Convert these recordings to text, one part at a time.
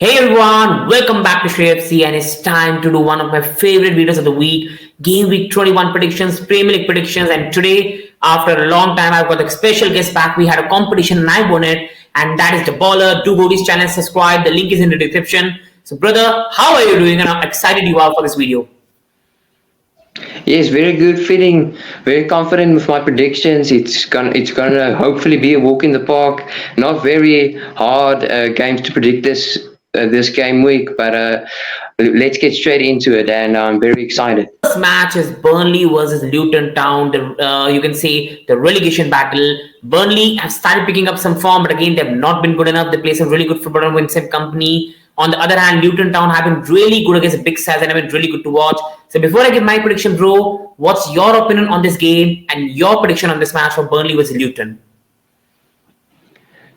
Hey everyone, welcome back to Sheff Utd, and it's time to do one of my favorite videos of the week, Game Week 21 predictions, Premier League predictions. And today, after a long time, I've got a special guest back. We had a competition and I won it, and that is the baller. Do go to his channel, subscribe. The link is in the description. So, brother, how are you doing? And I'm excited you are for this video. Yes, very good. Feeling very confident with my predictions. It's gonna hopefully be a walk in the park. Not very hard games to predict this game week, but let's get straight into it. And I'm very excited. First match is Burnley versus Luton Town. You can say the relegation battle. Burnley have started picking up some form, but again, they've not been good enough. They play some really good football and Vincent Company. On the other hand, Luton Town have been really good against the big sides and have been really good to watch. So before I give my prediction, bro, what's your opinion on this game and your prediction on this match for Burnley versus Luton?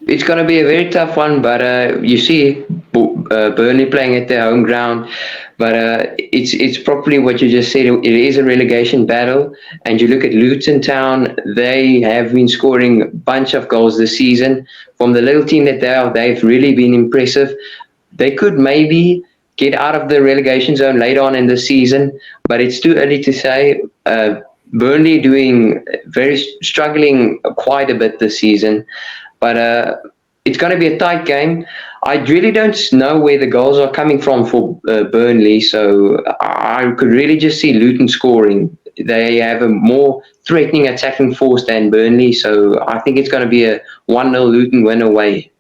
It's going to be a very tough one, but you see Burnley playing at their home ground. But it's probably what you just said. It is a relegation battle. And you look at Luton Town, they have been scoring a bunch of goals this season. From the little team that they are, they've really been impressive. They could maybe get out of the relegation zone later on in the season, but it's too early to say. Burnley struggling quite a bit this season. But it's going to be a tight game. I really don't know where the goals are coming from for Burnley, so I could really just see Luton scoring. They have a more threatening attacking force than Burnley, so I think it's going to be a 1-0 Luton win away.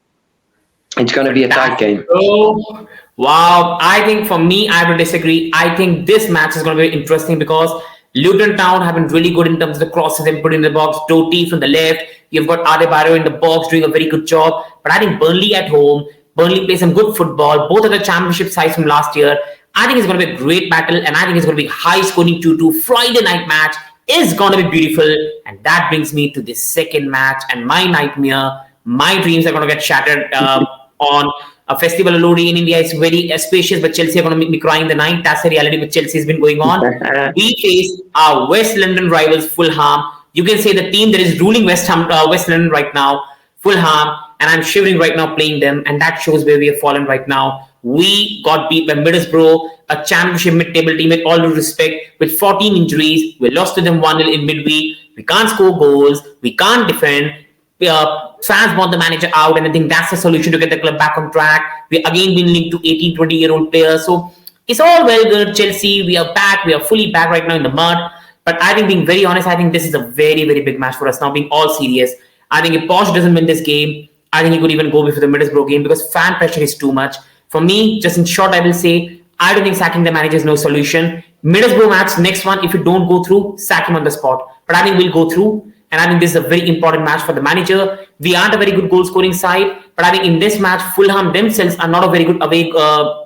It's going to be a tight game. Oh, wow. I think for me, I would disagree. I think this match is going to be interesting because Luton Town have been really good in terms of the crosses they put in the box. Doty from the left. You've got Adebayo in the box doing a very good job. But I think Burnley at home, Burnley plays some good football. Both of the championship sides from last year. I think it's going to be a great battle, and I think it's going to be high scoring 2-2. Friday night match is going to be beautiful. And that brings me to the second match and my nightmare. My dreams are going to get shattered on a festival Lodi in India. Is very spacious, but Chelsea are going to make me cry in the night. That's the reality with Chelsea has been going on. We face our West London rivals, Fulham. You can say the team that is ruling West London right now, Fulham, and I'm shivering right now playing them, and that shows where we have fallen right now. We got beat by Middlesbrough, a championship mid-table team, with all due respect, with 14 injuries. We lost to them 1-0 in midweek. We can't score goals. We can't defend. Fans want the manager out, and I think that's the solution to get the club back on track. We again been linked to 18, 20-year-old players. So it's all well good. Chelsea, we are back. We are fully back right now in the mud. But I think, being very honest, I think this is a very, very big match for us now, being all serious. I think if Poch doesn't win this game, I think he could even go before the Middlesbrough game because fan pressure is too much. For me, just in short, I will say, I don't think sacking the manager is no solution. Middlesbrough match, next one, if you don't go through, sack him on the spot. But I think we'll go through. And I think this is a very important match for the manager. We aren't a very good goal-scoring side. But I think in this match, Fulham themselves are not a very good away.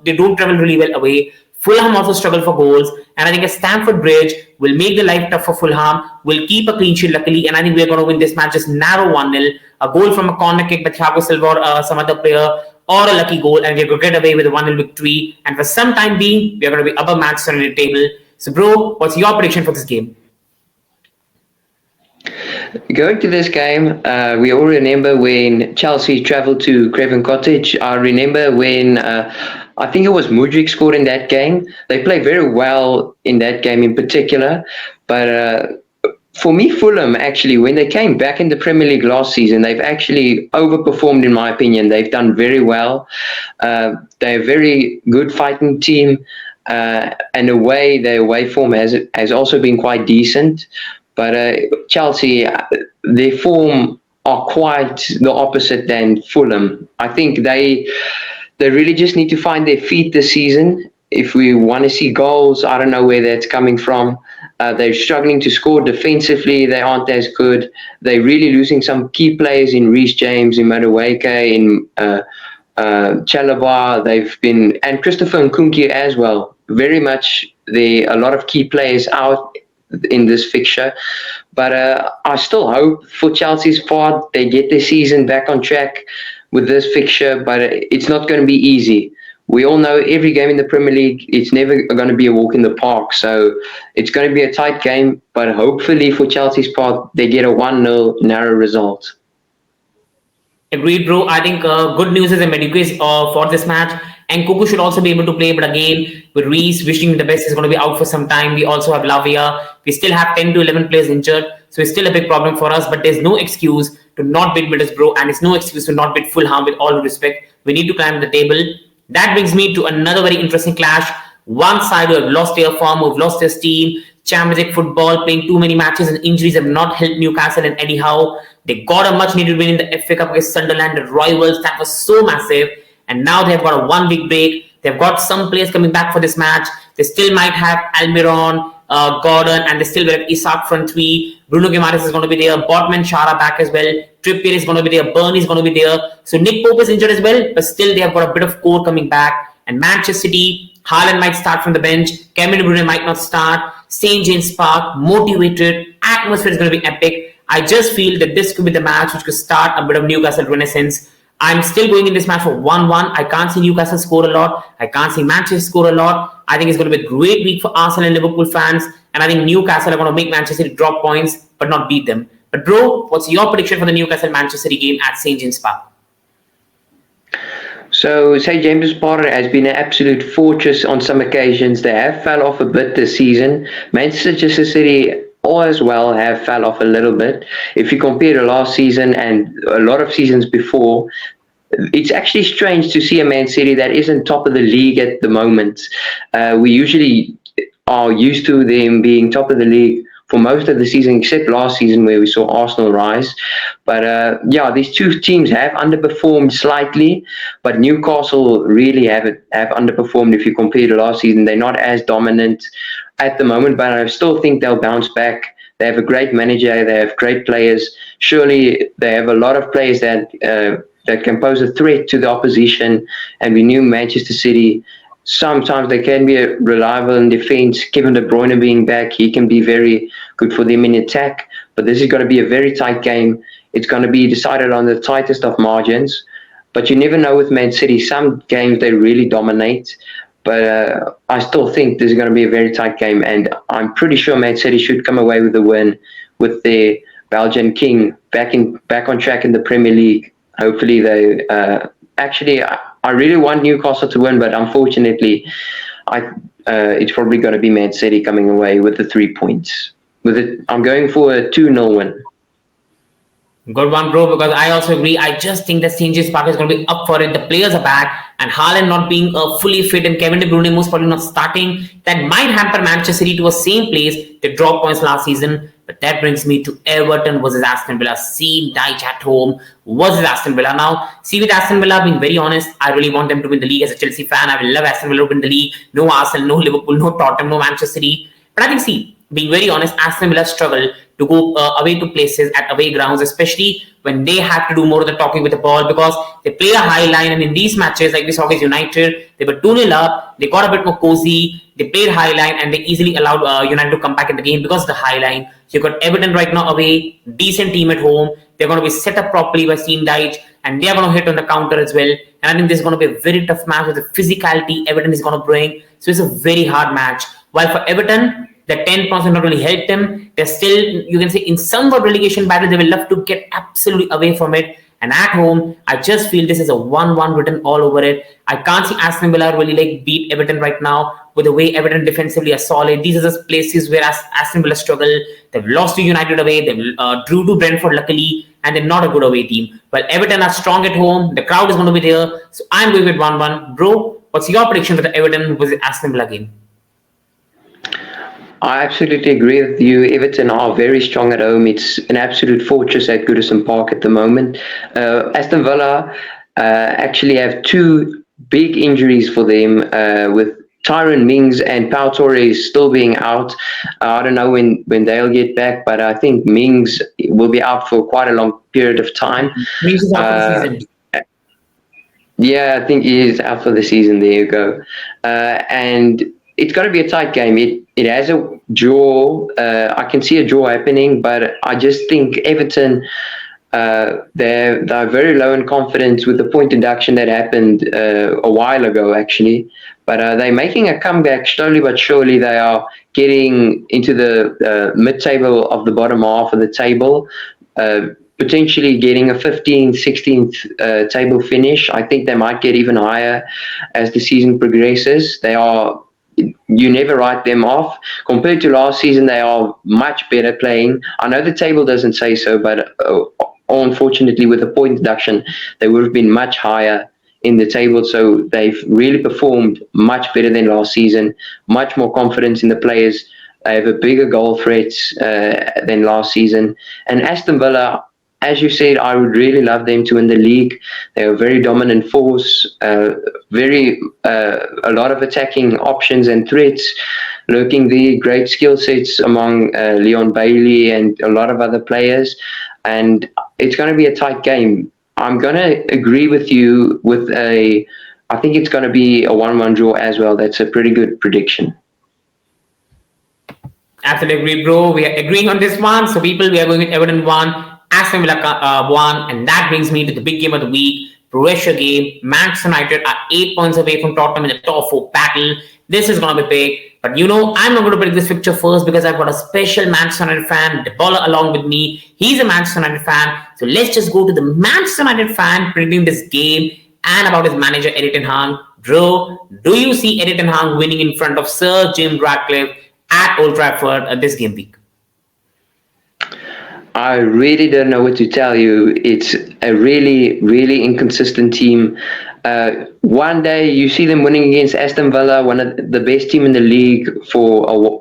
They don't travel really well away. Fulham also struggle for goals. And I think a Stamford Bridge will make the life tough for Fulham. Will keep a clean sheet, luckily. And I think we're going to win this match just narrow 1-0. A goal from a corner kick by Thiago Silva or some other player. Or a lucky goal. And we're going to get away with a 1-0 victory. And for some time being, we're going to be above Manchester on the table. So, bro, what's your prediction for this game? Going to this game, we all remember when Chelsea travelled to Craven Cottage. I remember when I think it was Mudryk scored in that game. They played very well in that game in particular. But for me, Fulham, actually, when they came back in the Premier League last season, they've actually overperformed, in my opinion. They've done very well. They're a very good fighting team. And their away form has also been quite decent. But Chelsea, their form are quite the opposite than Fulham. I think they really just need to find their feet this season. If we want to see goals, I don't know where that's coming from. They're struggling to score defensively. They aren't as good. They're really losing some key players in Reece James, in Madueke, in Chalobah. And Christopher Nkunku as well. Very much, there are a lot of key players out in this fixture, but I still hope for Chelsea's part they get their season back on track with this fixture, but it's not going to be easy. We all know every game in the Premier League, it's never going to be a walk in the park, so it's going to be a tight game, but hopefully for Chelsea's part they get a 1-0 narrow result. Agreed, bro. I think good news is a Medicaid for this match. And Kuku should also be able to play. But again, with Reece, wishing him the best, is going to be out for some time. We also have Lavia. We still have 10 to 11 players injured. So it's still a big problem for us. But there's no excuse to not beat Middlesbrough. And it's no excuse to not beat Fulham, with all due respect. We need to climb the table. That brings me to another very interesting clash. One side who have lost their form, who have lost their steam, Championship football, playing too many matches, and injuries have not helped Newcastle and Eddie Howe. They got a much needed win in the FA Cup against Sunderland, the rivals. That was so massive. And now they've got a 1 week break. They've got some players coming back for this match. They still might have Almiron, Gordon, and they still will have Isak front three. Bruno Guimaraes is going to be there. Botman, Shara back as well. Trippier is going to be there. Burnley is going to be there. So Nick Pope is injured as well, but still they have got a bit of core coming back. And Manchester City, Haaland might start from the bench. Kevin De Bruyne might not start. St. James Park, motivated. Atmosphere is going to be epic. I just feel that this could be the match which could start a bit of Newcastle renaissance. I'm still going in this match for 1-1. I can't see Newcastle score a lot. I can't see Manchester score a lot. I think it's going to be a great week for Arsenal and Liverpool fans. And I think Newcastle are going to make Manchester City drop points, but not beat them. But bro, what's your prediction for the Newcastle-Manchester City game at St. James Park? So, St. James Park has been an absolute fortress on some occasions. They have fell off a bit this season. Manchester City all as well have fell off a little bit. If you compare to last season and a lot of seasons before, it's actually strange to see a Man City that isn't top of the league at the moment. We usually are used to them being top of the league for most of the season, except last season where we saw Arsenal rise. But yeah, these two teams have underperformed slightly, but Newcastle really have underperformed if you compare to last season. They're not as dominant at the moment, but I still think they'll bounce back. They have a great manager. They have great players. Surely they have a lot of players that can pose a threat to the opposition. And we knew Manchester City, sometimes they can be reliable in defense. Kevin De Bruyne being back, he can be very good for them in attack. But this is going to be a very tight game. It's going to be decided on the tightest of margins. But you never know with Man City. Some games they really dominate. But I still think this is going to be a very tight game. And I'm pretty sure Man City should come away with the win with their Belgian king back on track in the Premier League. Hopefully they I really want Newcastle to win, but unfortunately, it's probably going to be Man City coming away with the 3 points. I'm going for a 2-0 win. Good one, bro, because I also agree. I just think that St. James Park is going to be up for it. The players are back, and Haaland not being fully fit and Kevin De Bruyne most probably not starting. That might hamper Manchester City to a same place. They dropped points last season. But that brings me to Everton versus Aston Villa. Sean Dyche at home versus Aston Villa. Now, see, with Aston Villa, being very honest, I really want them to win the league as a Chelsea fan. I will love Aston Villa to win the league. No Arsenal, no Liverpool, no Tottenham, no Manchester City. But I think, see, being very honest, Aston Villa struggle to go away to places at away grounds, especially when they have to do more of the talking with the ball, because they play a high line, and in these matches, like we saw against United, they were 2-0 up, they got a bit more cozy, they played high line, and they easily allowed United to come back in the game because of the high line. You've got Everton right now away, decent team at home, they're going to be set up properly by Sean Dyche, and they're going to hit on the counter as well. And I think this is going to be a very tough match with the physicality Everton is going to bring. So it's a very hard match. While for Everton, the 10 points will not really help them. They're still, you can say, in somewhat relegation battle, they will love to get absolutely away from it. And at home, I just feel this is a 1-1 written all over it. I can't see Aston Villa really beat Everton right now with the way Everton defensively are solid. These are the places where Aston Villa struggle. They've lost to United away. They drew to Brentford luckily, and they're not a good away team. But Everton are strong at home. The crowd is going to be there. So I'm going with 1-1. Bro, what's your prediction for the Everton versus Aston Villa game? I absolutely agree with you. Everton are very strong at home. It's an absolute fortress at Goodison Park at the moment. Aston Villa actually have two big injuries for them, with Tyrone Mings and Pau Torres still being out. I don't know when they'll get back, but I think Mings will be out for quite a long period of time. Mings is out for the season. Yeah, I think he is out for the season. There you go. And it's got to be a tight game. It has a draw. I can see a draw happening, but I just think Everton, they're very low in confidence with the point deduction that happened a while ago, actually. But they're making a comeback slowly but surely. They are getting into the mid-table of the bottom half of the table. potentially getting a 15th, 16th table finish. I think they might get even higher as the season progresses. You never write them off. Compared to last season, they are much better playing. I know the table doesn't say so, but unfortunately, with the point deduction, they would have been much higher in the table. So they've really performed much better than last season, much more confidence in the players. They have a bigger goal threat than last season. And Aston Villa, as you said, I would really love them to win the league. They're a very dominant force, a lot of attacking options and threats lurking there, great skill sets among Leon Bailey and a lot of other players. And it's going to be a tight game. I'm going to agree with you I think it's going to be a 1-1 draw as well. That's a pretty good prediction. Absolutely agree, bro. We are agreeing on this one. So, people, we are going with Everton 1, Aston Villa 1, and that brings me to the big game of the week, pressure game. Manchester United are 8 points away from Tottenham in the top 4 battle. This is going to be big. But I'm not going to predict this fixture first because I've got a special Manchester United fan, Debola, along with me. He's a Manchester United fan. So let's just go to the Manchester United fan predicting this game and about his manager, Erik Ten Hag. Bro, do you see Erik Ten Hag winning in front of Sir Jim Ratcliffe at Old Trafford this game week? I really don't know what to tell you. It's a really, really inconsistent team. One day you see them winning against Aston Villa, one of the best team in the league.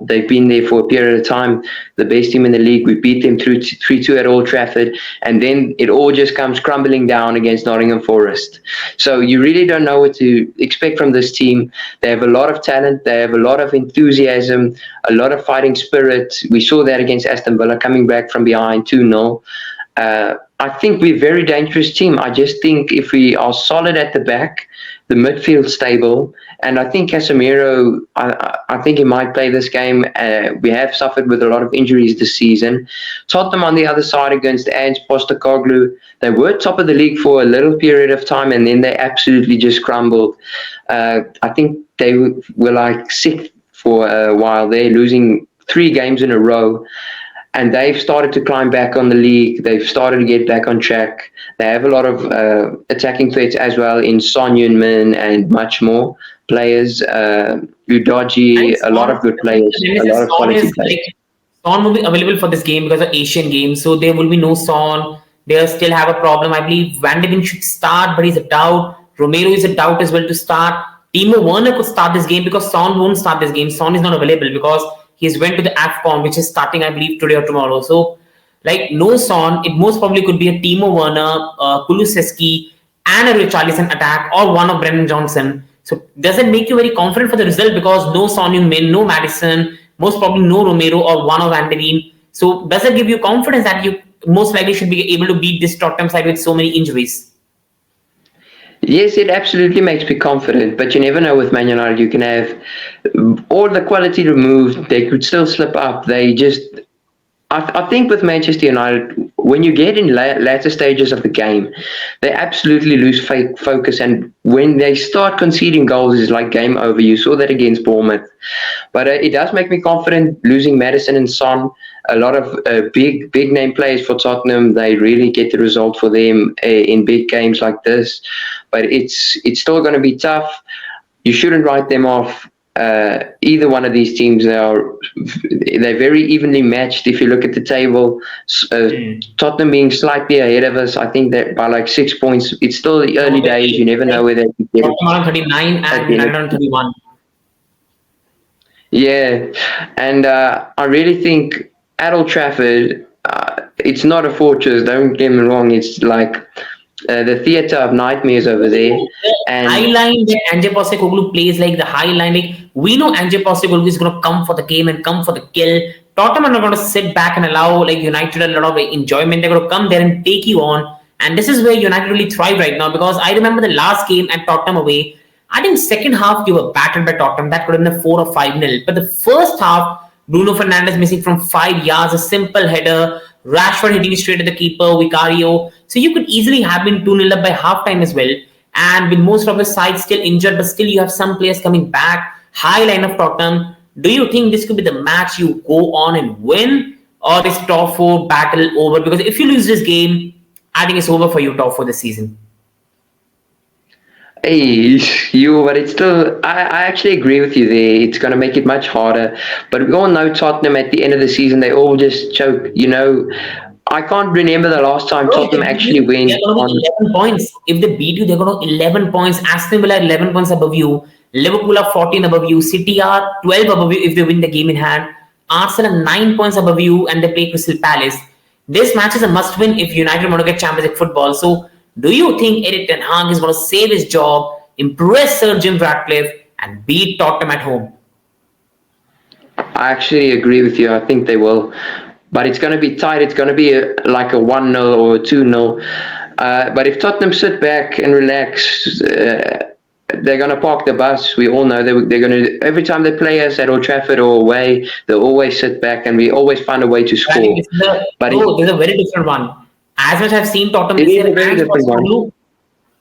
They've been there for a period of time. The best team in the league. We beat them 3-2 at Old Trafford, and then it all just comes crumbling down against Nottingham Forest. So you really don't know what to expect from this team. They have a lot of talent. They have a lot of enthusiasm, a lot of fighting spirit. We saw that against Aston Villa, coming back from behind 2-0. I think we're a very dangerous team. I just think if we are solid at the back, the midfield stable, and I think Casemiro, I think he might play this game. We have suffered with a lot of injuries this season. Tottenham on the other side against Ange Postecoglou, they were top of the league for a little period of time, and then they absolutely just crumbled. I think they were like sixth for a while. They're losing 3 games in a row. And they've started to climb back on the league. They've started to get back on track. They have a lot of attacking threats as well in Son Heung-min and much more players. Udogie, a lot of good players, a lot of quality players. Son will be available for this game because of Asian Games, so there will be no Son. They still have a problem. I believe Van de Beek should start, but he's a doubt. Romero is a doubt as well to start. Timo Werner could start this game because Son won't start this game. Son is not available because he's went to the AFCON, which is starting, I believe, today or tomorrow. So, no Son, it most probably could be a Timo Werner, Kulusevski, and a Richarlison attack, or one of Brennan Johnson. So, does it make you very confident for the result? Because no Son Heung-min, no Maddison, most probably no Romero or one of Van de Beek. So, does it give you confidence that you most likely should be able to beat this Tottenham side with so many injuries? Yes, it absolutely makes me confident, but you never know with Man United. You can have all the quality removed, they could still slip up. I think with Manchester United, when you get in latter stages of the game, they absolutely lose focus, and when they start conceding goals, it's like game over. You saw that against Bournemouth. But it does make me confident, losing Maddison and Son, a lot of big name players for Tottenham. They really get the result for them in big games like this. But it's still going to be tough. You shouldn't write them off. Either one of these teams, they're very evenly matched. If you look at the table, Tottenham being slightly ahead of us, I think that by like 6 points. It's still the early days. You never know where they can get it. Tottenham on 39 and United on 31. Yeah, and I really think at Old Trafford, it's not a fortress. Don't get me wrong. It's like the theatre of nightmares over there. And high line that Ange Postecoglou plays, like the high line, like we know Ange Postecoglou is going to come for the game and come for the kill. Tottenham are not going to sit back and allow like United a lot of enjoyment. They're going to come there and take you on. And this is where United really thrive right now, because I remember the last game at Tottenham away. I think second half you were battered by Tottenham. That could have been a 4 or 5-0. But the first half, Bruno Fernandes missing from 5 yards, a simple header, Rashford hitting straight at the keeper, Vicario. So you could easily have been 2-0 up by halftime as well. And with most of the side still injured, but still you have some players coming back. High line of Tottenham. Do you think this could be the match you go on and win? or is top four battle over? Because if you lose this game, I think it's over for you, top four this season. Hey, but it's still, I actually agree with you there. It's going to make it much harder. But we all know Tottenham at the end of the season, they all just choke. I can't remember the last time Bro, if Tottenham they beat you, actually they're went going to on. be 11 points. If they beat you, they're going to 11 points. Aston Villa are 11 points above you. Liverpool are 14 above you. City are 12 above you if they win the game in hand. Arsenal are 9 points above you and they play Crystal Palace. This match is a must win if United want to get Champions League football. So, do you think Erik Ten Hag is going to save his job, impress Sir Jim Ratcliffe, and beat Tottenham at home? I actually agree with you. I think they will. But it's going to be tight. It's going to be like a 1-0 or a 2-0. But if Tottenham sit back and relax, they're going to park the bus. We all know they're going to, every time they play us at Old Trafford or away, they'll always sit back and we always find a way to I think score. there's a very different one. As much as I've seen Tottenham It this is year, a very different one.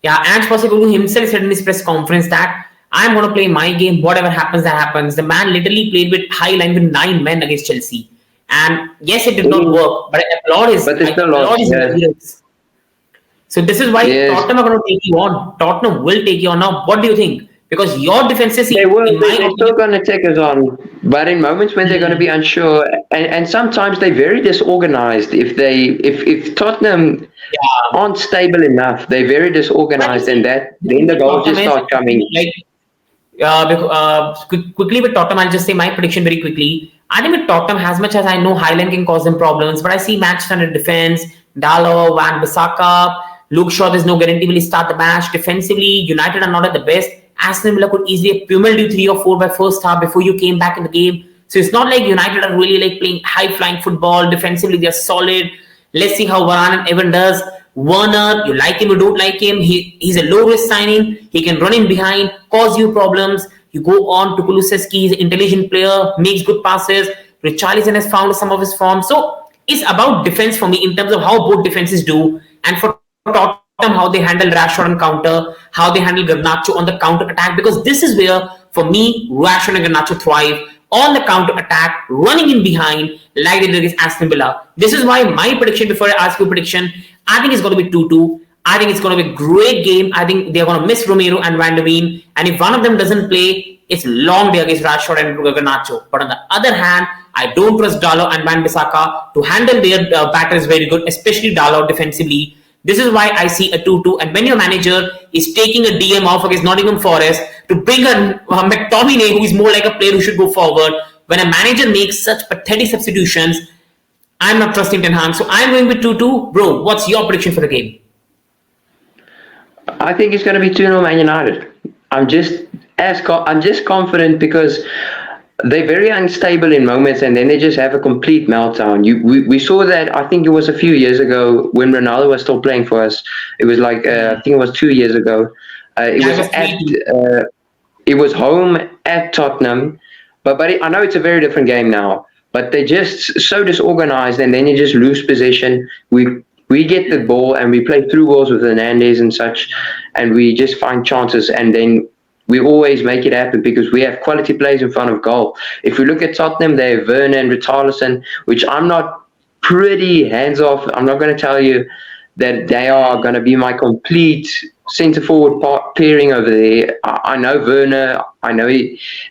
Yeah, Ange Postecoglou himself said in his press conference that I'm going to play my game, whatever happens, that happens. The man literally played with high line with 9 men against Chelsea. And yes, it did not work, but I applaud his, But they still lost, endurance. So this is why Yes. Tottenham are going to take you on. Tottenham will take you on. Now, what do you think? Because your defenses, They will. in my They're still opinion, going to take us on, but in moments when they're going to be unsure, and sometimes they're very disorganized. If Tottenham yeah. aren't stable enough, they're very disorganized, and then the goals just start coming. Quickly with Tottenham, I'll just say my prediction very quickly. I think with Tottenham, as much as I know Highland can cause them problems, but I see match standard defense, Dalot, Van Bissaka, Luke Shaw, there's no guarantee will he start the match. Defensively, United are not at the best. Aston Villa could easily pummel you 3 or 4 by first half before you came back in the game. So it's not like United are really like playing high-flying football. Defensively, they're solid. Let's see how Varane and Evan does. Werner, you like him or don't like him, he's a low-risk signing. He can run in behind, cause you problems. You go on to Kulusevski, he's an intelligent player, makes good passes. Richarlison has found some of his form. So it's about defense for me in terms of how both defenses do. And for Tottenham, how they handle Rashford on counter, how they handle Garnacho on the counter attack. Because this is where, for me, Rashford and Garnacho thrive on the counter attack, running in behind like they did against Aston Villa. This is why my prediction, before I ask you a prediction, I think it's going to be 2-2. I think it's going to be a great game. I think they're going to miss Romero and Van der Veen. And if one of them doesn't play, it's a long day against Rashford and Garnacho. But on the other hand, I don't trust Dalot and Van Bissaka to handle their batters very good, especially Dalot defensively. This is why I see a 2-2. And when your manager is taking a DM off against Nottingham Forest to bring a McTominay, who is more like a player who should go forward, when a manager makes such pathetic substitutions, I'm not trusting Ten Hag. So I'm going with 2-2. Bro, what's your prediction for the game? I think it's going to be 2-0 Man United. I'm just confident because they're very unstable in moments, and then they just have a complete meltdown. We saw that. I think it was a few years ago when Ronaldo was still playing for us. It was like I think it was 2 years ago. It was home at Tottenham, but I know it's a very different game now. But they're just so disorganized, and then you just lose possession. We get the ball and we play through balls with Hernandez and such, and we just find chances, and then we always make it happen because we have quality players in front of goal. If we look at Tottenham, they have Werner and Richarlison, which I'm not pretty hands-off. I'm not going to tell you that they are going to be my complete centre-forward pairing over there. I know Werner. I know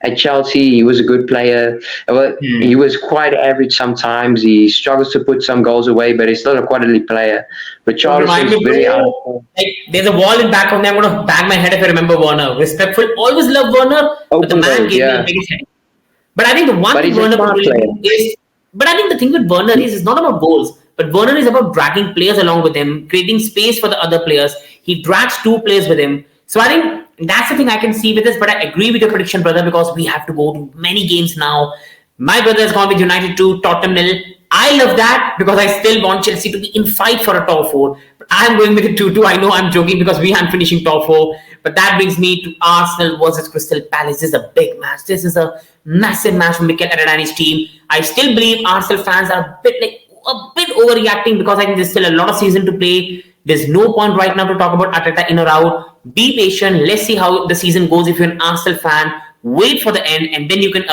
at Chelsea he was a good player. Well, he was quite average sometimes. He struggles to put some goals away, but he's still a quality player. But Richarlison is very like, there's a wall in back of me. I'm going to bang my head if I remember Werner. Respectful. Always love Werner, but the man gave me the biggest head. But I think the one thing Werner could really do is... But I think the thing with Werner is it's not about goals. But Werner is about dragging players along with him, creating space for the other players. He drags 2 players with him. So I think that's the thing I can see with this. But I agree with your prediction, brother, because we have to go to many games now. My brother has gone with United 2, Tottenham 0. I love that because I still want Chelsea to be in fight for a top 4. But I'm going with a 2-2. I know I'm joking because we aren't finishing top 4. But that brings me to Arsenal versus Crystal Palace. This is a big match. This is a massive match for Mikel Arteta's team. I still believe Arsenal fans are a bit overreacting because I think there's still a lot of season to play. There's no point right now to talk about Arteta in or out. Be patient. Let's see how the season goes. If you're an Arsenal fan, wait for the end, and then you can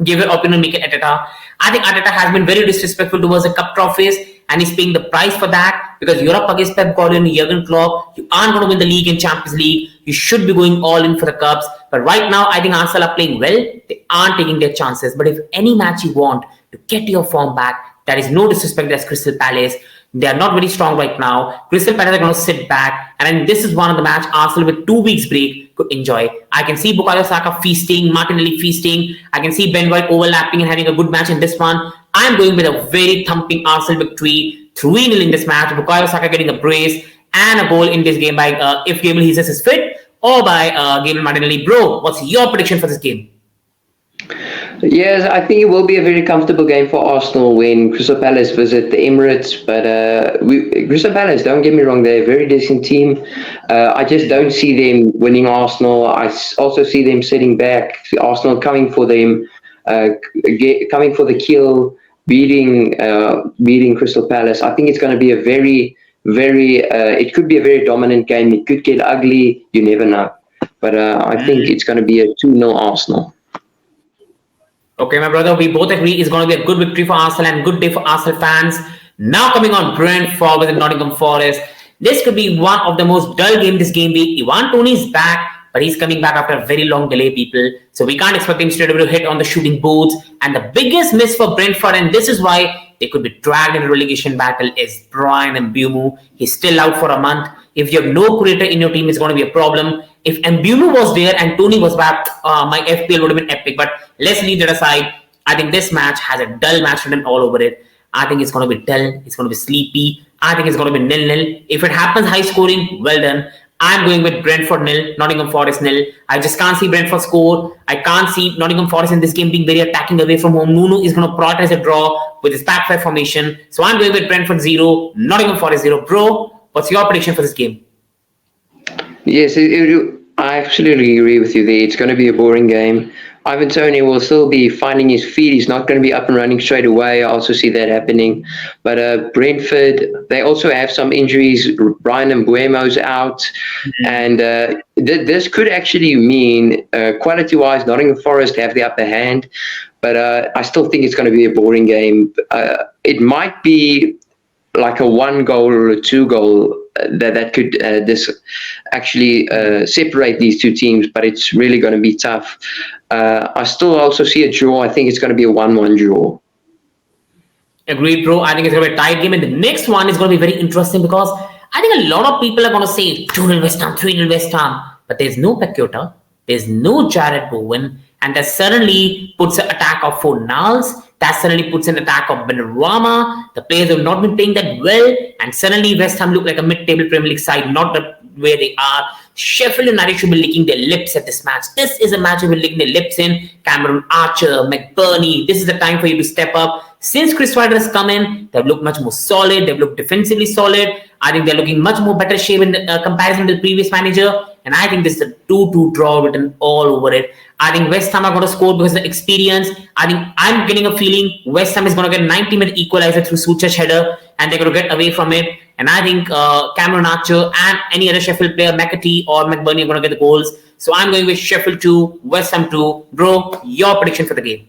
give your opinion on Mikel Arteta. I think Arteta has been very disrespectful towards the cup trophies, and he's paying the price for that because you're up against Pep Guardiola and Jurgen Klopp. You aren't going to win the league and Champions League. You should be going all in for the cups. But right now, I think Arsenal are playing well. They aren't taking their chances. But if any match you want to get your form back, there is no disrespect as Crystal Palace. They are not very strong right now. Crystal Palace are going to sit back. And this is one of the match Arsenal with 2 weeks break could enjoy. I can see Bukayo Saka feasting, Martinelli feasting. I can see Ben White overlapping and having a good match in this one. I'm going with a very thumping Arsenal victory, 3-0 in this match. Bukayo Saka getting a brace and a goal in this game by if Gabriel Jesus is fit or by Gabriel Martinelli. Bro, what's your prediction for this game? Yes, I think it will be a very comfortable game for Arsenal when Crystal Palace visit the Emirates. But Crystal Palace, don't get me wrong, they're a very decent team. I just don't see them winning Arsenal. I also see them sitting back. Arsenal coming for them, coming for the kill, beating Crystal Palace. I think it's going to be a it could be a very dominant game. It could get ugly. You never know. But I think it's going to be a 2-0 Arsenal. Okay, my brother, we both agree it's going to be a good victory for Arsenal and good day for Arsenal fans. Now coming on Brentford with Nottingham Forest. This could be one of the most dull games this game week. Ivan Toney is back, but he's coming back after a very long delay, people. So we can't expect him straight away to hit on the shooting boots. And the biggest miss for Brentford, and this is why they could be dragged in a relegation battle, is Bryan Mbeumo. He's still out for a month. If you have no creator in your team, it's going to be a problem. If Mbeumo was there and Toney was back, my FPL would have been epic. But let's leave that aside. I think this match has a dull match written all over it. I think it's going to be dull. It's going to be sleepy. I think it's going to be 0-0. If it happens high scoring, well done. I'm going with Brentford 0, Nottingham Forest 0. I just can't see Brentford score. I can't see Nottingham Forest in this game being very attacking away from home. Nuno is going to prioritize a draw with his back five formation. So I'm going with Brentford 0, Nottingham Forest 0. Bro, what's your prediction for this game? Yes, I absolutely agree with you there. It's going to be a boring game. Ivan Toney will still be finding his feet. He's not going to be up and running straight away. I also see that happening. But Brentford, they also have some injuries. Bryan Mbeumo's out. Mm-hmm. And this could actually mean, quality-wise, Nottingham Forest have the upper hand. But I still think it's going to be a boring game. It might be like a 1-goal or a 2-goal that could actually separate these two teams, but it's really going to be tough. I still also see a draw. I think it's going to be a 1-1 draw. Agreed, bro. I think it's going to be a tight game. And the next one is going to be very interesting because I think a lot of people are going to say 2-0 West Ham, 3-0 West Ham. But there's no Paqueta, there's no Jared Bowen, and that suddenly puts an attack of Fornals. That suddenly puts an attack of Benrahma. The players have not been playing that well, and suddenly West Ham look like a mid-table Premier League side, not the way they are. Sheffield United should be licking their lips at this match. This is a match you will lick their lips in. Cameron Archer, McBurney, this is the time for you to step up. Since Chris Ryder has come in, they've looked much more solid. They've looked defensively solid. I think they're looking much more better shape in comparison to the previous manager. And I think this is a 2-2 draw written all over it. I think West Ham are going to score because of the experience. I think I'm getting a feeling West Ham is going to get a 90-minute equalizer through Suchek's header, and they're going to get away from it. And I think Cameron Archer and any other Sheffield player, McAtee or McBurney, are going to get the goals. So I'm going with Sheffield 2, West Ham 2. Bro, your prediction for the game?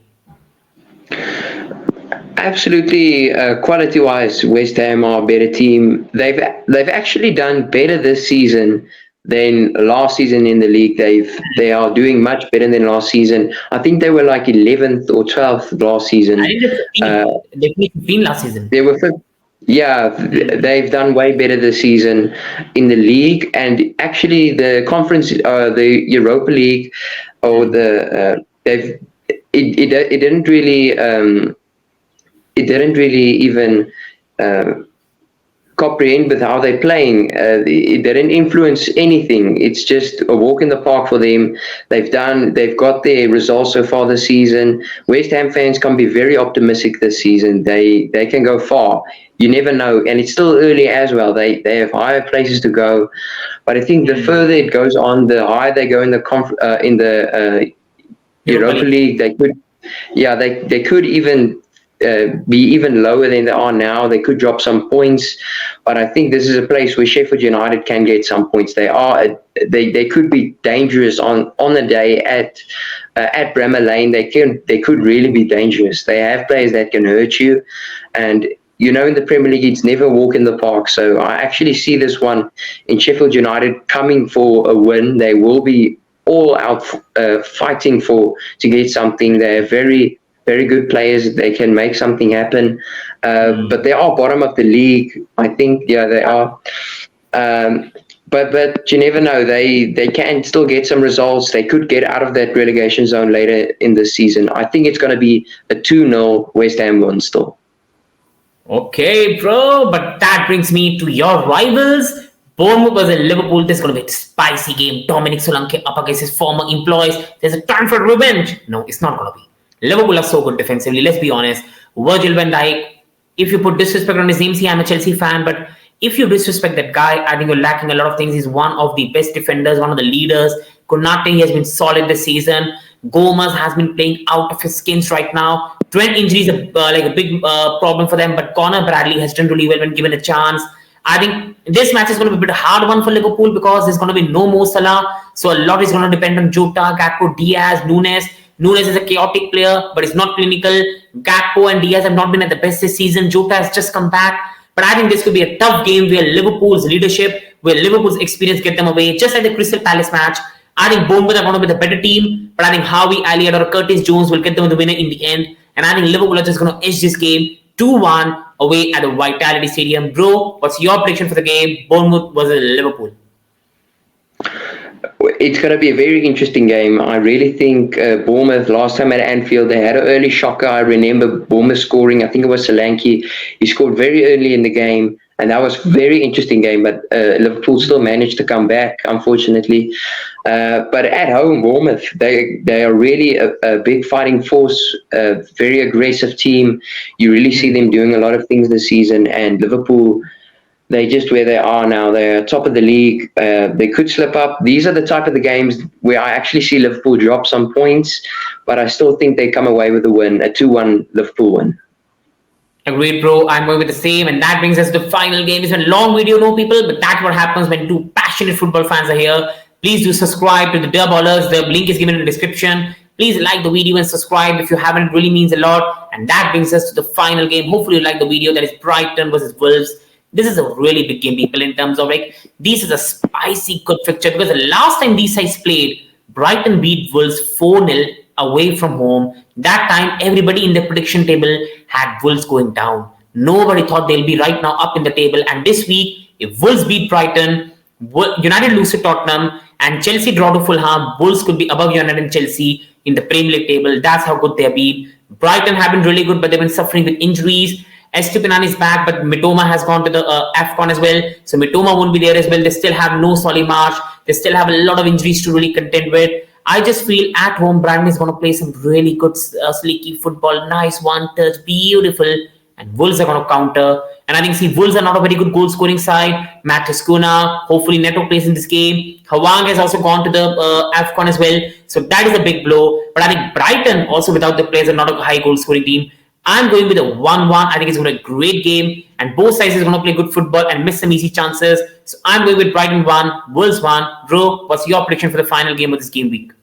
Absolutely, quality-wise, West Ham are a better team. They've actually done better this season than last season in the league. They are doing much better than last season. I think they were like 11th or 12th last season. I think they finished 15 last season. They were, yeah, they've done way better this season in the league, and actually the conference, the Europa League, or the it didn't really even comprehend with how they're playing. It didn't influence anything. It's just a walk in the park for them. They've got their results so far this season. West Ham fans can be very optimistic this season. They can go far. You never know, and it's still early as well. They have higher places to go, but I think the further it goes on, the higher they go in the Europa League. They could even be even lower than they are now. They could drop some points, but I think this is a place where Sheffield United can get some points. They could be dangerous on the day at Bramall Lane. They could really be dangerous. They have players that can hurt you, and in the Premier League, it's never a walk in the park. So I actually see this one in Sheffield United coming for a win. They will be all out fighting to get something. They're very, very good players. They can make something happen. But they are bottom of the league, I think. Yeah, they are. But you never know. They can still get some results. They could get out of that relegation zone later in the season. I think it's going to be a 2-0 West Ham win still. Okay, bro, but that brings me to your rivals. Bournemouth versus Liverpool. This is going to be a spicy game. Dominic Solanke up against his former employees. There's a time for revenge. No, it's not going to be. Liverpool are so good defensively, let's be honest. Virgil van Dijk, if you put disrespect on his name, see, I'm a Chelsea fan, but if you disrespect that guy, I think you're lacking a lot of things. He's one of the best defenders, one of the leaders. Konate has been solid this season. Gomez has been playing out of his skins right now. Trent injuries are like a big problem for them, but Connor Bradley has done really well when given a chance. I think this match is going to be a bit hard one for Liverpool because there's going to be no Mo Salah. So a lot is going to depend on Jota, Gakpo, Diaz, Nunes. Nunes is a chaotic player, but he's not clinical. Gakpo and Diaz have not been at the best this season. Jota has just come back. But I think this could be a tough game where Liverpool's leadership, where Liverpool's experience get them away. Just like the Crystal Palace match, I think Bournemouth are going to be the better team. But I think Howe, Elliott or Curtis Jones will get them the winner in the end. And I think Liverpool are just going to edge this game 2-1 away at the Vitality Stadium. Bro, what's your prediction for the game? Bournemouth versus Liverpool. It's going to be a very interesting game. I really think Bournemouth, last time at Anfield, they had an early shocker. I remember Bournemouth scoring, I think it was Solanke. He scored very early in the game, and that was a very interesting game, but Liverpool still managed to come back, unfortunately. But at home, Bournemouth, they are really a big fighting force, a very aggressive team. You really see them doing a lot of things this season, and Liverpool, they're just where they are now. They're top of the league. They could slip up. These are the type of the games where I actually see Liverpool drop some points, but I still think they come away with a win, a 2-1 Liverpool win. Agreed, bro. I'm going with the same, and that brings us to the final game. It's a long video, no people, but that's what happens when two passionate football fans are here. Please do subscribe to the Dub Ballers. The link is given in the description. Please like the video and subscribe if you haven't. It really means a lot. And that brings us to the final game. Hopefully you like the video. That is Brighton versus Wolves. This is a really big game, people, in terms of this is a spicy good fixture because the last time these sides played, Brighton beat Wolves 4-0 away from home. That time, everybody in the prediction table had Wolves going down. Nobody thought they'll be right now up in the table. And this week, if Wolves beat Brighton, United lose to Tottenham, and Chelsea draw to Fulham, Wolves could be above United and Chelsea in the Premier League table. That's how good they've been. Brighton have been really good, but they've been suffering with injuries. Estupinan is back, but Mitoma has gone to the AFCON as well. So Mitoma won't be there as well. They still have no Solly March. They still have a lot of injuries to really contend with. I just feel at home, Brighton is going to play some really good, sleeky football. Nice one touch, beautiful. And Wolves are going to counter. And I think, Wolves are not a very good goal scoring side. Matt Tiscuna, hopefully Neto plays in this game. Hwang has also gone to the AFCON as well. So that is a big blow. But I think Brighton, also without the players, are not a high goal scoring team. I'm going with a 1-1. I think it's going to be a great game. And both sides are going to play good football and miss some easy chances. So I'm going with Brighton 1, Wolves 1. Bro, what's your prediction for the final game of this game week?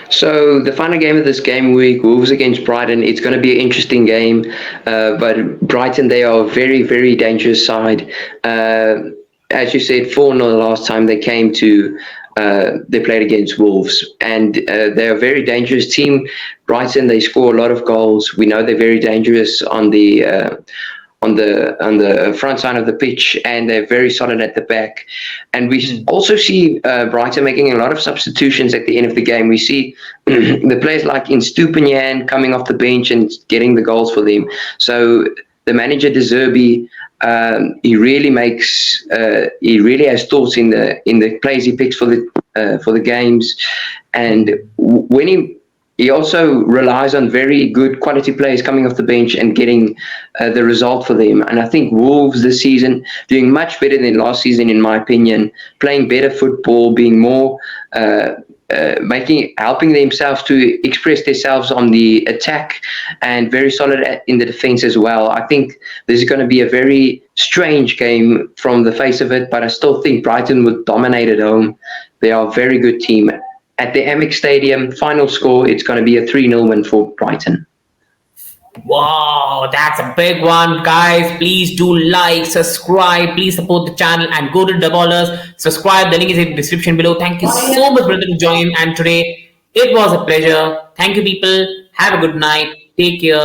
So the final game of this game week, Wolves against Brighton, it's going to be an interesting game. But Brighton, they are a very, very dangerous side. As you said, 4-0 the last time they came to, they played against Wolves. And they're a very dangerous team. Brighton, they score a lot of goals. We know they're very dangerous on the front side of the pitch, and they're very solid at the back. And we also see Brighton making a lot of substitutions at the end of the game. We see the players like Estupinan coming off the bench and getting the goals for them. So the manager De Zerbi, he really has thoughts in the plays he picks for the games, and when he also relies on very good quality players coming off the bench and getting the result for them. And I think Wolves this season doing much better than last season, in my opinion, playing better football, being more helping themselves to express themselves on the attack, and very solid in the defense as well. I think this is going to be a very strange game from the face of it, but I still think Brighton would dominate at home. They are a very good team. At the Amex Stadium, final score, it's going to be a 3-0 win for Brighton. Wow, that's a big one, guys. Please do like, subscribe, please support the channel and go to the ballers. Subscribe, the link is in the description below. Thank you so much, brother, to join. And today it was a pleasure. Thank you, people. Have a good night. Take care.